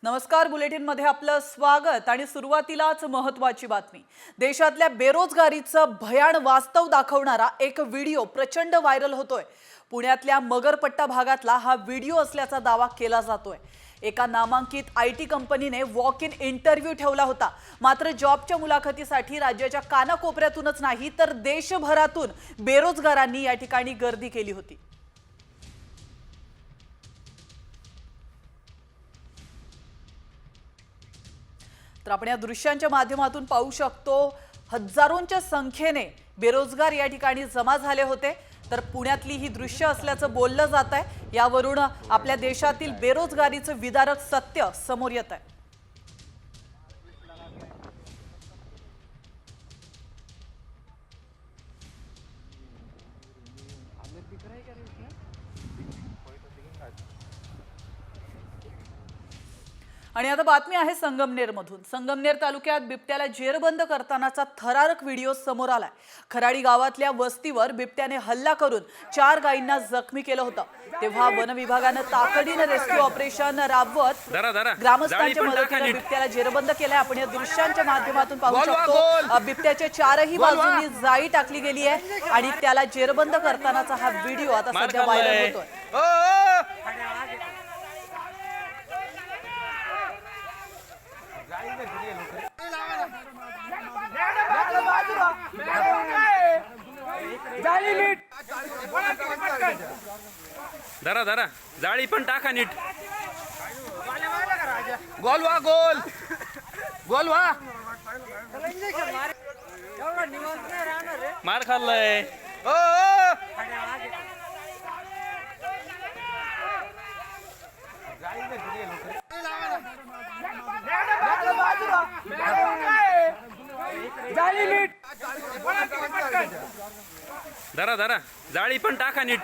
नमस्कार, बुलेटिनमध्ये आपलं स्वागत आणि सुरुवातीलाच महत्त्वाची बातमी। देशातल्या बेरोजगारीचं भयान वास्तव दाखवणारा एक व्हिडिओ प्रचंड व्हायरल होतोय। पुण्यातल्या मगरपट्टा भागातला हा व्हिडिओ असल्याचा दावा केला जातोय। एका नामांकित आयटी कंपनीने वॉक इन इंटरव्ह्यू ठेवला होता। मात्र जॉबच्या मुलाखतीसाठी राज्याच्या कानाकोपऱ्यातूनच नाही तर देशभरातून बेरोजगारांनी या ठिकाणी गर्दी केली होती। तर आपण या दृश्यांच्या माध्यमातून पाहू शकतो हजारोंच्या संख्येने बेरोजगार या ठिकाणी जमा झाले होते। तर पुण्यातली ही दृश्य असल्याचं बोललं जात आहे। यावरून आपल्या देशातील बेरोजगारीचं विदारक सत्य समोर येत आहे। आणि आता बातमी आहे संगमनेरमधून। संगमनेर तालुक्यात बिबट्याला जेरबंद करतानाचा थरारक व्हिडिओ समोर आलाय। खराडी गावातल्या वस्तीवर बिबट्याने हल्ला करून 4 गायींना जखमी केलं होतं। तेव्हा वन विभागाने तातडीने रेस्क्यू ऑपरेशन राबवत ग्रामस्थांच्या मदतीने बिबट्याला जेरबंद केलंय। आपण या दृश्यांच्या माध्यमातून पाहू शकतो बिबट्याच्या 4ही बाजूंनी जाळी टाकली गेली आहे आणि त्याला जेरबंद करतानाचा हा व्हिडिओ आता सध्या व्हायरल होतोय। धरा धरा जाळी पण टाका नीट। गोल वा गोल गोल वा मार खाल्लाय। धरा धरा जाळी पण टाका नीट।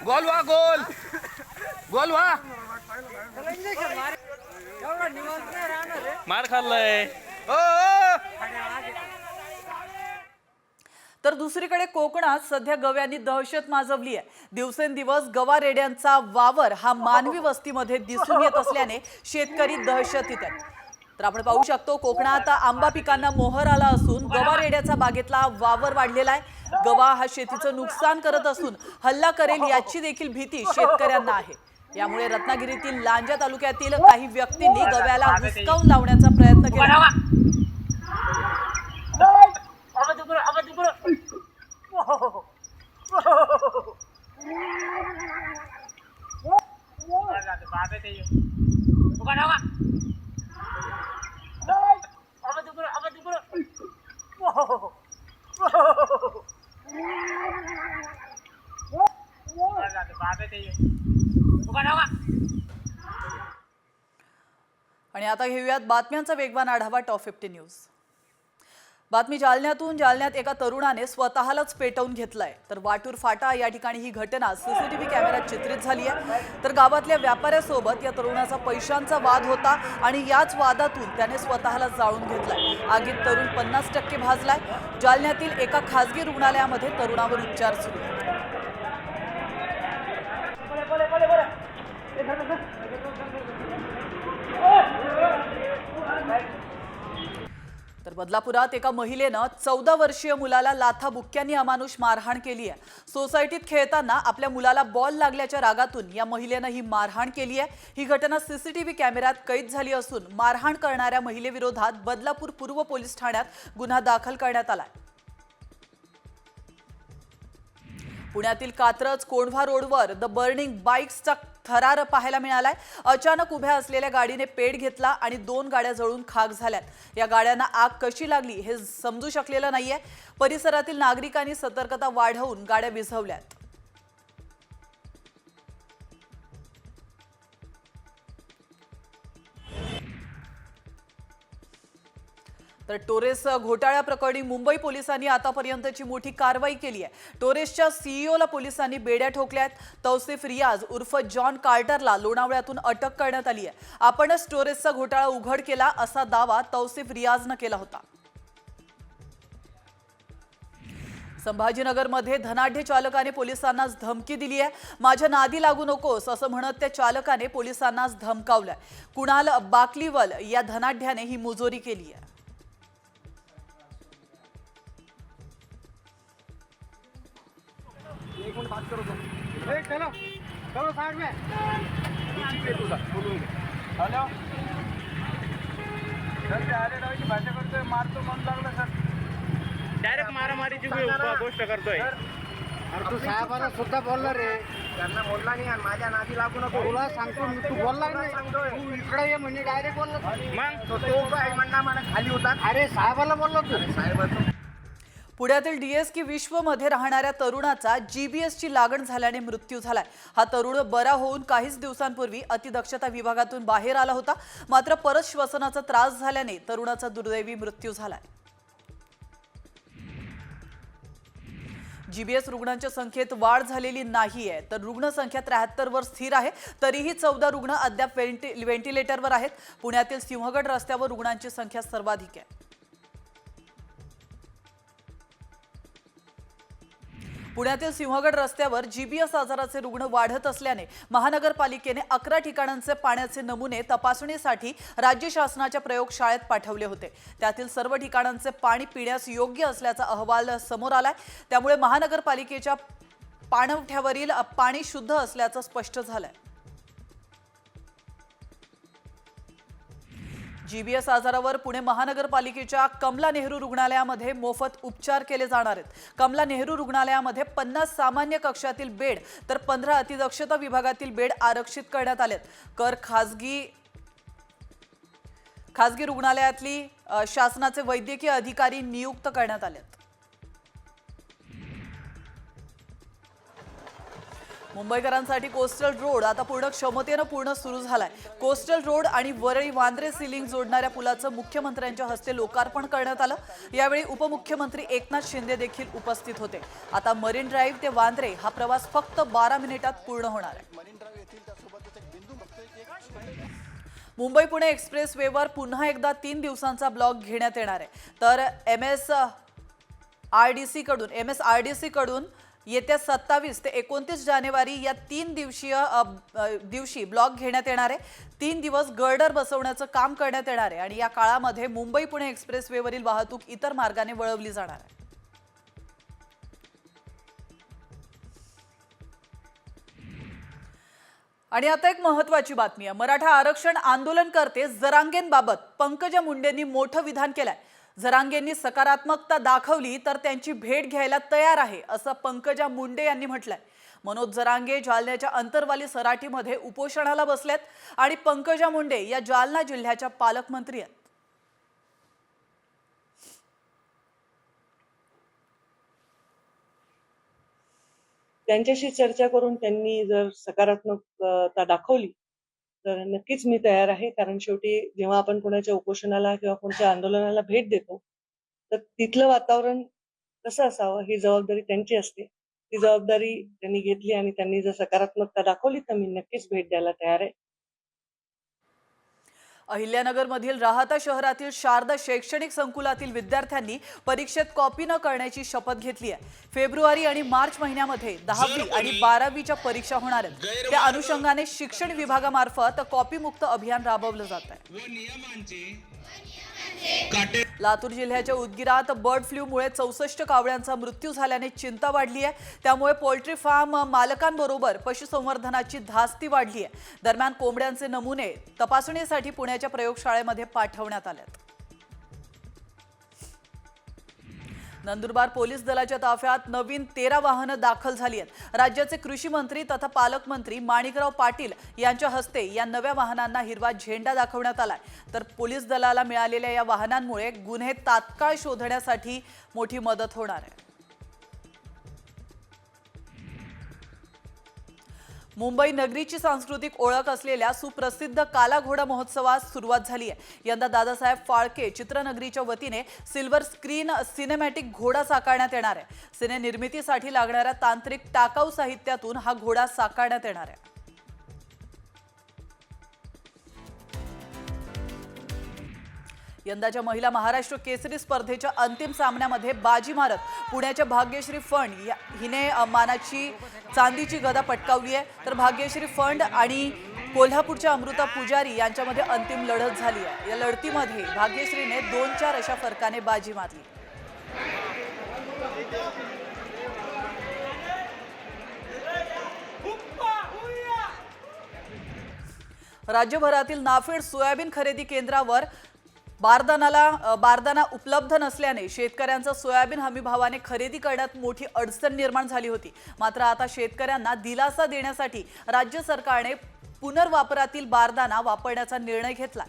गोल वा गोल गोल वा मार खाल्लाय। तर दुसरीकडे कोकणात सध्या गव्यांनी दहशत माजवली आहे। दिवसेंदिवस गवा रेड्यांचा वावर हा मानवी वस्तीमध्ये दिसून येत असल्याने शेतकरी दहशतीत आहेत। तर आपण पाहू शकतो कोकणात आंबा पिकांना मोहर आला असून गवा रेड्याचा बागेतला वावर वाढलेला आहे। गवा हा शेतीचं नुकसान करत असून हल्ला करेल याची देखील भीती शेतकऱ्यांना आहे। यामुळे रत्नागिरीतील लांजा तालुक्यातील काही व्यक्तींनी गव्याला हुसकावून लावण्याचा प्रयत्न केला। आणि आता घेऊयात बातम्यांचा वेगवान आढावा टॉप 50 न्यूज। बातमी जालन्यातून। जालन्यात एका तरुणाने स्वतःलाच पेटवून घेतलाय। तर वाटूर फाटा या ठिकाणी ही घटना सीसीटीव्ही कॅमेऱ्यात चित्रित झाली आहे। तर गावातल्या व्यापाऱ्यासोबत या तरुणाचा पैशांचा वाद होता आणि याच वादातून त्याने स्वतःला जाळून घेतलाय। आगीत तरुण 50% भाजलाय। जालन्यातील एका खासगी रुग्णालयामध्ये तरुणावर उपचार सुरू आहेत। तर बदलापुरात एका महिलेनं 14 वर्षीय मुलाला लाथाबुक्क्यांनी अमानुष मारहाण केली आहे। सोसायटीत खेळताना आपल्या मुलाला बॉल लागल्याच्या रागातून या महिलेनं ही मारहाण केली आहे। ही घटना सीसीटीव्ही कॅमेऱ्यात कैद झाली असून मारहाण करणाऱ्या महिलेविरोधात बदलापूर पूर्व पोलीस ठाण्यात गुन्हा दाखल करण्यात आलाय। पुण्यातील कात्रज कोंढवा रोडवर द बर्निंग बाईक्सचा थरार पाहायला मिळालाय। अचानक उभ्या असलेल्या गाडीने पेट घेतला आणि 2 गाड्या जळून खाक झाल्यात। या गाड्यांना आग कशी लागली हे समजू शकलेलं नाहीये। परिसरातील नागरिकांनी सतर्कता वाढवून गाड्या विझवल्यात। तर टोरेस घोटाळ्याप्रकरणी मुंबई पोलिसांनी आतापर्यंतची मोठी कारवाई केली आहे। टोरेसच्या सीईओला पोलिसांनी बेड्या ठोकल्यात। तौसिफ रियाज उर्फ जॉन कार्टरला लोणावळ्यातून अटक करण्यात आली आहे। आपणच टोरेसचा घोटाळा उघड केला असा दावा तौसिफ रियाजने केला होता। संभाजीनगरमध्ये धनाढ्य चालकाने पोलिसांनाच धमकी दिली आहे. माझ्या नादी लागू नकोस असं म्हणत त्या चालकाने पोलिसांनाच धमकावलंय. कुणाल बाकलीवल या धनाढ्याने ही मुजोरी केली आहे. चलो चलो साइड में हॅलो सर ते आले राहायची भाषा करतोय मारतो मन लागलं सर डायरेक्ट मारामारीची गोष्ट करतोय. अरे तू साहेबांना सुद्धा बोलला रे त्यांना बोलला नाही आणि माझ्या नादी लागू नको तुला सांगतो तू बोलला नाही तू इकडे ये म्हणजे डायरेक्ट बोलला मग तो काय म्हणणार मला खाली होता अरे साहेबाला बोललो तू साहेबाचं पुण्यातील डीएसके विश्वमध्ये राहणाऱ्या तरुणाचा जीबीएसची लागण झाल्याने मृत्यू झालाय. हा तरुण बरा होऊन काहीच दिवसांपूर्वी अतिदक्षता विभागातून बाहेर आला होता. मात्र परत श्वसनाचा त्रास झाल्याने तरुणाचा दुर्दैवी मृत्यू झालाय. जीबीएस रुग्णांच्या संख्येत वाढ झालेली नाहीये, तर रुग्णसंख्या 73 वर स्थिर आहे. तरीही 14 रुग्ण अद्याप व्हेंटिलेटरवर आहेत. पुण्यातील सिंहगड रस्त्यावर रुग्णांची संख्या सर्वाधिक आहे. पुण्यातील सिंहगड रस्त्यावर जीबीएस आजाराचे रुग्ण वाढत असल्याने महानगरपालिकेने 11 ठिकाणांचे पाण्याचे नमुने तपासणीसाठी राज्य शासनाच्या प्रयोगशाळेत पाठवले होते. त्यातील सर्व ठिकाणांचे पाणी पिण्यास योग्य असल्याचा अहवाल समोर आलाय. त्यामुळे महानगरपालिकेच्या पाणवठ्यावरील पाणी शुद्ध असल्याचं स्पष्ट झालंय. जीबीएस आजारावर पुणे महानगरपालिकेच्या कमला नेहरू रुग्णालयामध्ये मोफत उपचार केले जाणार आहेत. कमला नेहरू रुग्णालयामध्ये 50 सामान्य कक्षातील बेड तर 15 अतिदक्षता विभागातील बेड आरक्षित करण्यात आलेत. खासगी रुग्णालयातली शासनाचे वैद्यकीय अधिकारी नियुक्त करण्यात आलेत. मुंबईकरांसाठी कोस्टल रोड आता पूर्ण क्षमतेनं पूर्ण सुरू झालाय. कोस्टल रोड आणि वरळी वांद्रे सिलिंग जोडणाऱ्या पुलाचं मुख्यमंत्र्यांच्या हस्ते लोकार्पण करण्यात आलं. यावेळी उपमुख्यमंत्री एकनाथ शिंदे देखील उपस्थित होते. आता मरीन ड्राईव्ह ते वांद्रे हा प्रवास फक्त 12 मिनिटात पूर्ण होणार आहे. मुंबई पुणे एक्सप्रेस वेवर पुन्हा एकदा 3 दिवसांचा ब्लॉक घेण्यात येणार आहे. तर एमएसआरडीसी कडून येत्या 27 ते 29 जानेवारी या 3 दिवशी ब्लॉक घेण्यात येणार आहे. 3 दिवस गर्डर बसवण्याचं काम करण्यात येणार आहे आणि या काळामध्ये मुंबई पुणे एक्सप्रेस वेवरील वाहतूक इतर मार्गाने वळवली जाणार आहे. आणि आता एक महत्त्वाची बातमी आहे. मराठा आरक्षण आंदोलनकर्ते जरांगेंबाबत पंकजा मुंडेंनी मोठं विधान केलंय. जरांगेंनी सकारात्मकता दाखवली तर त्यांची भेट घ्यायला तयार आहे असं पंकजा मुंडे यांनी म्हटलंय. मनोज जरांगे जालन्याच्या अंतरवाली सराटीमध्ये उपोषणाला बसलेत आणि पंकजा मुंडे या जालना जिल्ह्याच्या पालकमंत्री आहेत. त्यांच्याशी चर्चा करून त्यांनी जर सकारात्मकता दाखवली तर नक्कीच मी तयार आहे. कारण शेवटी जेव्हा आपण कोणाच्या उपोषणाला किंवा कोणत्या आंदोलनाला भेट देतो तर तिथलं वातावरण कसं असावं ही जबाबदारी त्यांची असते. ती जबाबदारी त्यांनी घेतली आणि त्यांनी जर सकारात्मकता दाखवली तर मी नक्कीच भेट द्यायला तयार आहे. अहिल्यानगरमधील राहाता शहरातील शारदा शैक्षणिक संकुलातील विद्यार्थ्यांनी परीक्षेत कॉपी न करण्याची शपथ घेतली आहे. फेब्रुवारी आणि मार्च महिन्यामध्ये 10वी आणि 12वीच्या परीक्षा होणार आहेत. त्या अनुषंगाने शिक्षण विभागामार्फत कॉपी मुक्त अभियान राबवलं जात आहे. लातूर जिल्ह्याच्या उदगीरात बर्ड फ्लूमुळे 64 कावळ्यांचा मृत्यू झाल्याने चिंता वाढली आहे. त्यामुळे पोल्ट्री फार्म मालकांबरोबर पशुसंवर्धनाची धास्ती वाढली आहे. दरम्यान कोंबड्यांचे नमुने तपासणीसाठी पुण्याच्या प्रयोगशाळेमध्ये पाठवण्यात आले आहेत. नंदुरबार पोलीस दलाच्या ताफ्यात नवीन 13 वाहनं दाखल झाली आहेत. राज्याचे कृषी मंत्री तथा पालकमंत्री माणिकराव पाटील यांच्या हस्ते या नव्या वाहनांना हिरवा झेंडा दाखवण्यात आलाय. तर पोलीस दलाला मिळालेल्या या वाहनांमुळे गुन्हे तात्काळ शोधण्यासाठी मोठी मदत होणार आहे. मुंबई नगरीची सांस्कृतिक ओळख असलेल्या सुप्रसिद्ध काला घोडा महोत्सवास सुरुवात झाली आहे. यंदा दादासाहेब फाळके चित्रनगरीच्या वतीने सिल्वर स्क्रीन सिनेमॅटिक घोडा साकारण्यात येणार आहे. सिने निर्मितीसाठी लागणाऱ्या तांत्रिक टाकाऊ साहित्यातून हा घोडा साकारण्यात येणार आहे. यंदाच्या महिला महाराष्ट्र केसरी स्पर्धेच्या अंतिम सामन्यामध्ये बाजी मारत पुण्याच्या भाग्यश्री फंड हिने मानाची चांदीची गदा पटकावली आहे, तर भाग्यश्री फंड आणि कोल्हापूरच्या अमृता पुजारी यांच्यामध्ये अंतिम लढत झाली आहे। या लढतीमध्ये भाग्यश्रीने 2-4 अशा फरकाने बाजी मारली। राज्यभरातील नाफेड सोयाबीन खरेदी केंद्रावर बारदाना उपलब्ध नसल्याने शेतकऱ्यांचा सोयाबीन हमी भावाने खरेदी करण्यात मोठी अडचण निर्माण झाली होती। मात्र आता शेतकऱ्यांना दिलासा देण्यासाठी राज्य सरकारने पुनर्वापरातील बारदाना वापरण्याचा निर्णय घेतला।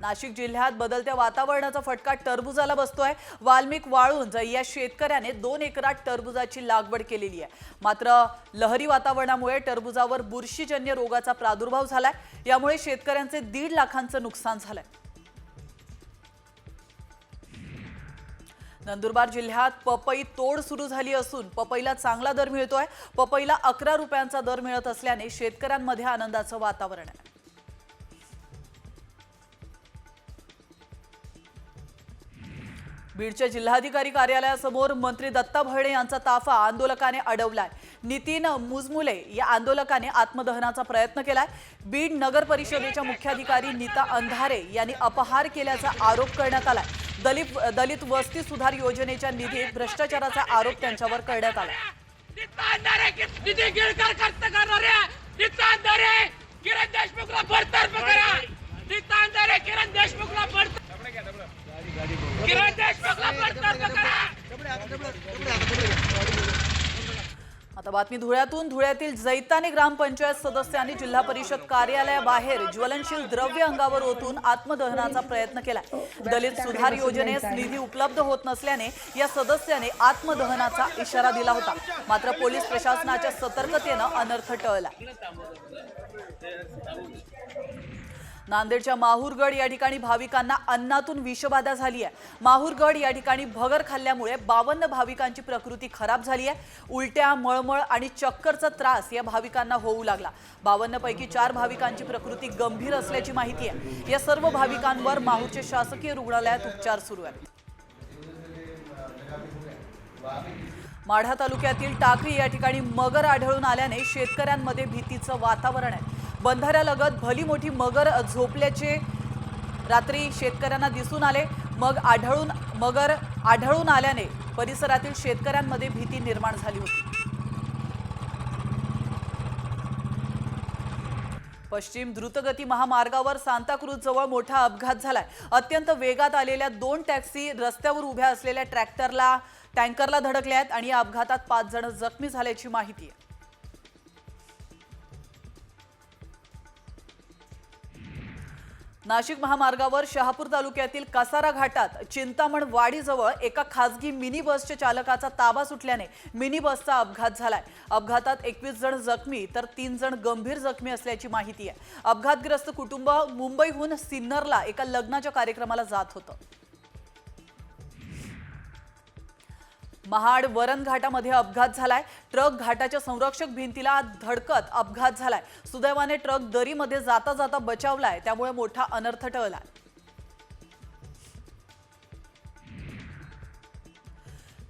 नाशिक जिल्ह्यात बदलत्या वातावरणाचा फटका टरबुजाला बसतोय। वाल्मिक वाळुंज या शेतकऱ्याने 2 एकरात टरबुजाची लागवड केलेली आहे। मात्र लहरी वातावरणामुळे टरबुजावर बुरशीजन्य रोगाचा प्रादुर्भाव झालाय। यामुळे शेतकऱ्यांचे 1.5 लाखांचं नुकसान झालंय। नंदुरबार जिल्ह्यात पपई तोड सुरू झाली असून पपईला चांगला दर मिळतोय। पपईला 11 रुपयांचा दर मिळत असल्याने शेतकऱ्यांमध्ये आनंदाचं वातावरण आहे। बीडच्या जिल्हाधिकारी कार्यालयासमोर मंत्री दत्ता भरणे यांचा ताफा आंदोलकाने अडवलाय। नितीन मुजमुले या आंदोलकाने आत्मदहनाचा प्रयत्न केलाय। बीड नगर परिषदेच्या मुख्याधिकारी नीता अंधारे यांनी अपहार केल्याचा आरोप करण्यात आलाय। दलित वस्ती सुधार योजनेच्या निधीत भ्रष्टाचाराचा आरोप त्यांच्यावर करण्यात आला। आता बातमी धुळ्यातून। धुळ्यातील जैतानी ग्रामपंचायत सदस्यांनी जिल्हा परिषद कार्यालयाबाहेर ज्वलनशील द्रव्य अंगावर ओतून आत्मदहनाचा प्रयत्न केला। दलित सुधार योजनेस निधी उपलब्ध होत नसल्याने या सदस्याने आत्मदहनाचा इशारा दिला होता। मात्र पोलीस प्रशासनाच्या सतर्कतेने अनर्थ टळला। नांदेडच्या माहूरगड या ठिकाणी भाविकांना अन्नातून विषबाधा झाली आहे। माहूरगड या ठिकाणी भगर खाल्ल्यामुळे 52 भाविकांची प्रकृती खराब झाली आहे। उलट्या, मळमळ आणि चक्करचा त्रास या भाविकांना होऊ लागला। 52 पैकी 4 भाविकांची प्रकृती गंभीर असल्याची माहिती आहे। या सर्व भाविकांवर माहूरच्या शासकीय रुग्णालयात उपचार सुरू आहेत। माढा तालुक्यातील टाकळी या ठिकाणी मगर आढळून आल्याने शेतकऱ्यांमध्ये भीतीचं वातावरण आहे। बंधाऱ्यालगत भली मोठी मगर झोपल्याचे रात्री शेतकऱ्यांना दिसून आले। मगर आढळून आल्याने परिसरातील शेतकऱ्यांमध्ये भीती निर्माण झाली होती। पश्चिम द्रुतगती महामार्गावर सांताक्रूझ जवळ मोठा अपघात झालाय। अत्यंत वेगात आलेल्या 2 टॅक्सी रस्त्यावर उभ्या असलेल्या टँकरला धडकल्या आहेत आणि या अपघातात 5 जण जखमी झाल्याची माहिती आहे। नाशिक महामार्गावर शहापूर तालुक्यातील कसारा घाटात चिंतामण वाडीजवळ एका खासगी मिनी बसच्या चालकाचा ताबा सुटल्याने मिनी बसचा अपघात झालाय। अपघातात 21 जण जखमी तर 3 जण गंभीर जखमी असल्याची माहिती आहे। अपघातग्रस्त कुटुंब मुंबईहून सिन्नरला एका लग्नाच्या कार्यक्रमाला जात होतं। महाड वरण घाटामध्ये अपघात झालाय। ट्रक घाटाच्या संरक्षक भिंतीला धडकत अपघात झालाय। सुदैवाने ट्रक दरीमध्ये जाता जाता बचावलाय, त्यामुळे मोठा अनर्थ टळलाय।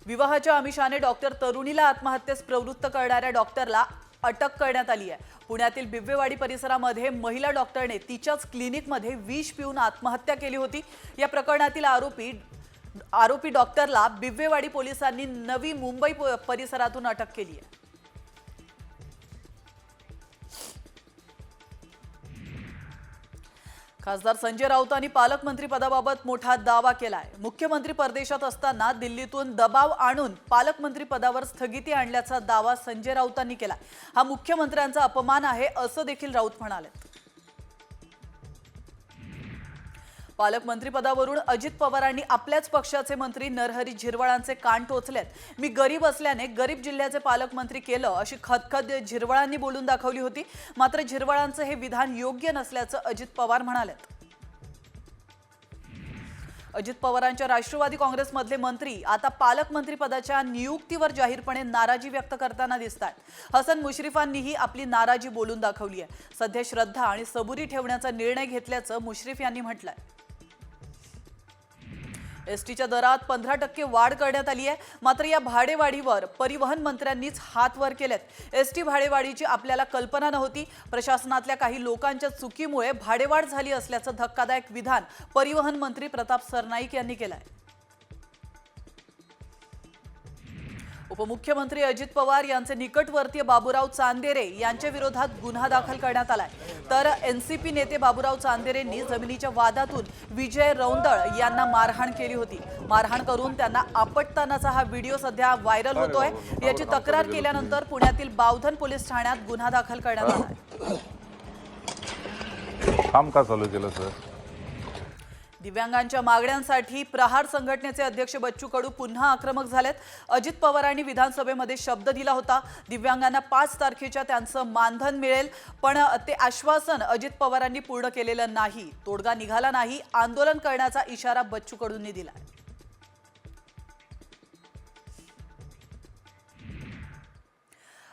विवाहाच्या आमिषाने डॉक्टर तरुणीला आत्महत्येस प्रवृत्त करणाऱ्या डॉक्टरला अटक करण्यात आली आहे। पुण्यातील बिब्वेवाडी परिसरामध्ये महिला डॉक्टरने तिच्याच क्लिनिकमध्ये विष पिऊन आत्महत्या केली होती। या प्रकरणातील आरोपी डॉक्टरला बिब्वेवाडी पोलिसांनी नवी मुंबई परिसरातून अटक केली आहे। खासदार संजय राऊतांनी पालकमंत्री पदाबाबत मोठा दावा केलाय। मुख्यमंत्री परदेशात असताना दिल्लीतून दबाव आणून पालकमंत्री पदावर स्थगिती आणल्याचा दावा संजय राऊतांनी केला। हा मुख्यमंत्र्यांचा अपमान आहे असं देखील राऊत म्हणाले। पालकमंत्री पदावरून अजित पवारांनी आपल्याच पक्षाचे मंत्री नरहरी झिरवाळांचे कान टोचलेत। मी गरीब असल्याने गरीब जिल्ह्याचे पालकमंत्री केलं अशी खदखद झिरवाळांनी बोलून दाखवली होती। मात्र झिरवाळांचं हे विधान योग्य नसल्याचं अजित पवार म्हणालेत। अजित पवारांच्या राष्ट्रवादी काँग्रेसमधले मंत्री आता पालकमंत्री पदाच्या नियुक्तीवर जाहीरपणे नाराजी व्यक्त करताना दिसतात। हसन मुश्रीफांनीही आपली नाराजी बोलून दाखवली आहे। सध्या श्रद्धा आणि सबुरी ठेवण्याचा निर्णय घेतल्याचं मुश्रीफ यांनी म्हटलंय। एसटीच्या दरात 15% वाढ करण्यात आली आहे, मात्र या भाडेवाढीवर परिवहन मंत्र्यांनीच हात वर केलेत। एसटी भाडेवाढीची आपल्याला कल्पना नव्हती, प्रशासनातल्या काही लोकांच्या चुकीमुळे भाडेवाढ झाली असल्याचं धक्कादायक विधान परिवहन मंत्री प्रताप सरनाईक यांनी केलंय। उपमुख्यमंत्री अजित पवार यांचे निकटवर्तीय बाबूराव चांदेरे यांच्या विरोधात गुन्हा दाखल करण्यात आलाय। तर एनसीपी नेते बाबूराव चांदेरेंनी जमिनीच्या वादातून विजय रौंदळ यांना मारहाण केली होती। मारहाण करून त्यांना आपटतानाचा हा व्हिडिओ सध्या व्हायरल होतोय। याची तक्रार केल्यानंतर पुण्यातील बावधन पोलीस ठाण्यात गुन्हा दाखल करण्यात आलाय। काम का चालू केलं सर? दिव्यांगांच्या मागण्यांसाठी प्रहार संघटनेचे अध्यक्ष बच्चू कडू पुन्हा आक्रमक झालेत। अजित पवारांनी विधानसभेमध्ये शब्द दिला होता, दिव्यांगांना 5 तारखेच्या त्यांचं मानधन मिळेल, पण ते आश्वासन अजित पवारांनी पूर्ण केलेलं नाही। तोडगा निघाला नाही, आंदोलन करण्याचा इशारा बच्चू कडूंनी दिला।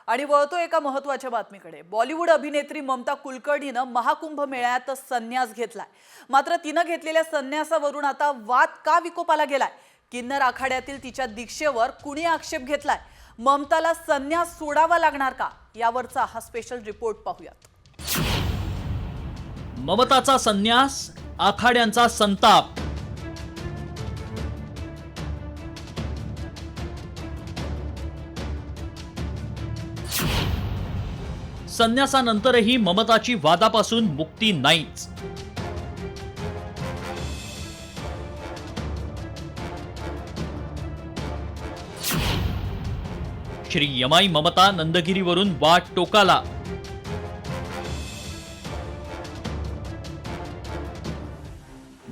आणि वळतो एका महत्त्वाच्या बातमीकडे। बॉलिवूड अभिनेत्री ममता कुलकर्णीनं महाकुंभ मेळ्यात संन्यास घेतलाय, मात्र तिनं घेतलेल्या संन्यासावरून आता वाद का विकोपाला गेलाय? किन्नर आखाड्यातील तिच्या दीक्षेवर कुणी आक्षेप घेतलाय? ममताला संन्यास सोडावा लागणार का? यावरचा हा स्पेशल रिपोर्ट पाहूयात। ममताचा संन्यास, आखाड्यांचा संताप। संन्यासानंतरही ममताची वादापासून मुक्ती नाहीच। श्री यमाई ममता नंदगिरीवरून वाट टोकाला।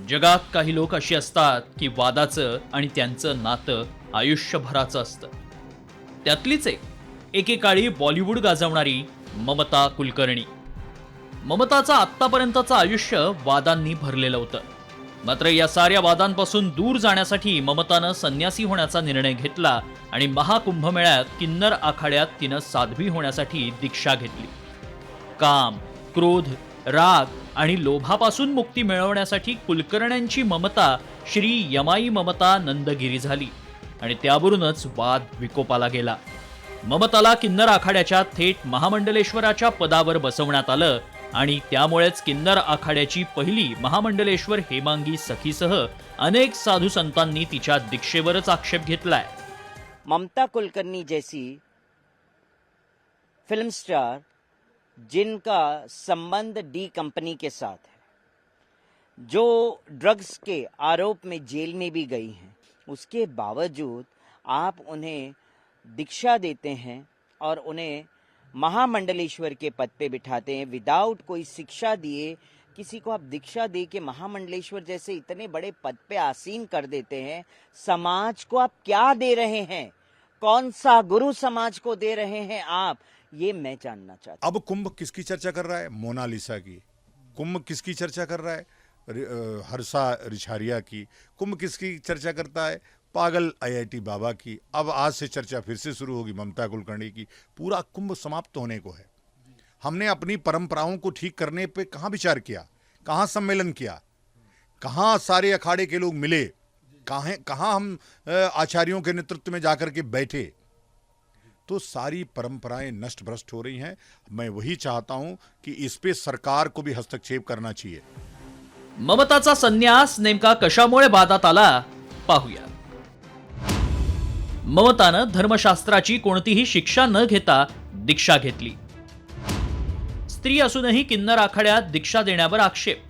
जगात काही लोक अशी असतात की वादाचं आणि त्यांचं नातं आयुष्यभराचं असतं। त्यातलीच एकेकाळी बॉलिवूड गाजवणारी ममता कुलकर्णी। ममताचं आत्तापर्यंतचं आयुष्य वादांनी भरलेलं होतं, मात्र या साऱ्या वादांपासून दूर जाण्यासाठी ममतानं संन्यासी होण्याचा निर्णय घेतला आणि महाकुंभमेळ्यात किन्नर आखाड्यात तिनं साध्वी होण्यासाठी दीक्षा घेतली। काम, क्रोध, राग आणि लोभापासून मुक्ती मिळवण्यासाठी कुलकर्ण्यांची ममता श्री यमाई ममता नंदगिरी झाली आणि त्यावरूनच वाद विकोपाला गेला। ममताला किन्नर आखाड्याच्या थेट महामंडलेश्वराच्या पदावर बसवण्यात आलं आणि त्यामुळेच किन्नर आखाड्याची पहिली महामंडलेश्वर हेमांगी सखीसह अनेक साधू संतांनी तिच्या दीक्षेवरच आक्षेप घेतलाय। ममता कुलकर्णी जैसी फिल्म स्टार जिनका संबंध डी कंपनी के साथ है, जो ड्रग्स के आरोप में जेल में भी गई हैं, उसके बावजूद आप उन्हें दीक्षा देते हैं और उन्हें महामंडलेश्वर के पद पे बिठाते हैं विदाउट कोई शिक्षा दिए। किसी को आप दीक्षा दे के महामंडलेश्वर जैसे इतने बड़े पद पे आसीन कर देते हैं। समाज को आप क्या दे रहे हैं? कौन सा गुरु समाज को दे रहे हैं आप? ये मैं जानना चाहता हूं। अब कुंभ किसकी चर्चा कर रहा है? मोनालिसा की। कुंभ किसकी चर्चा कर रहा है? हर्षा रिछारिया की। कुंभ किसकी चर्चा करता है? पागल आईआईटी बाबा की। अब आज से चर्चा फिर से शुरू होगी ममता कुलकर्णी की। पूरा कुंभ समाप्त होने को है। हमने अपनी परंपराओं को ठीक करने पे कहाँ विचार किया, कहाँ सम्मेलन किया, कहाँ सारे अखाड़े के लोग मिले, कहाँ हम आचार्यों के नेतृत्व में जाकर के बैठे। तो सारी परंपराएं नष्ट भ्रष्ट हो रही हैं। मैं वही चाहता हूं कि इस पे सरकार को भी हस्तक्षेप करना चाहिए। ममताचा संन्यास नेमका कशामुळे वादात आला पाहूया। ममतानं धर्मशास्त्राची कोणतीही शिक्षा न घेता दीक्षा घेतली। स्त्री असूनही किन्नर आखाड्यात दीक्षा देण्यावर आक्षेप।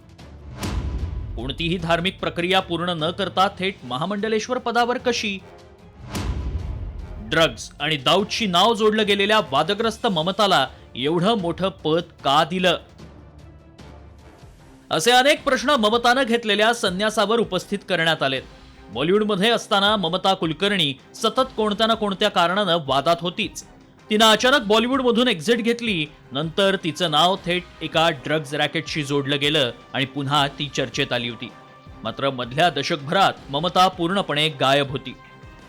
कोणतीही धार्मिक प्रक्रिया पूर्ण न करता थेट महामंडलेश्वर पदावर कशी? ड्रग्ज आणि दाऊदशी नाव जोडलं गेलेल्या वादग्रस्त ममताला एवढं मोठं पद का दिलं? असे अनेक प्रश्न ममतानं घेतलेल्या संन्यासावर उपस्थित करण्यात आलेत। बॉलिवूडमध्ये असताना ममता कुलकर्णी सतत कोणत्या ना कोणत्या कारणानं वादात होतीच। तिनं अचानक बॉलिवूडमधून एक्झिट घेतली, नंतर तिचं नाव थेट एका ड्रग्ज रॅकेटशी जोडलं गेलं आणि पुन्हा ती चर्चेत आली होती। मात्र मधल्या दशकभरात ममता पूर्णपणे गायब होती.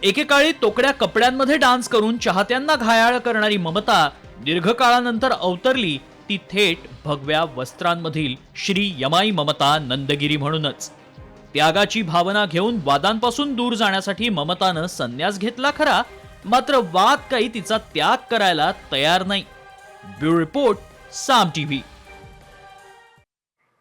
एकेकाळी तोकड्या कपड्यांमध्ये डान्स करून चाहत्यांना घायाळ करणारी ममता दीर्घकाळानंतर अवतरली ती थेट भगव्या वस्त्रांमधील श्री यमाई ममता नंदगिरी म्हणूनच. त्यागाची भावना घेऊन वादांपासून दूर जाण्यासाठी ममतानं संन्यास घेतला खरा, मात्र वाद काही तिचा त्याग करायला तयार नाही. ब्युरो रिपोर्ट, साम टीव्ही.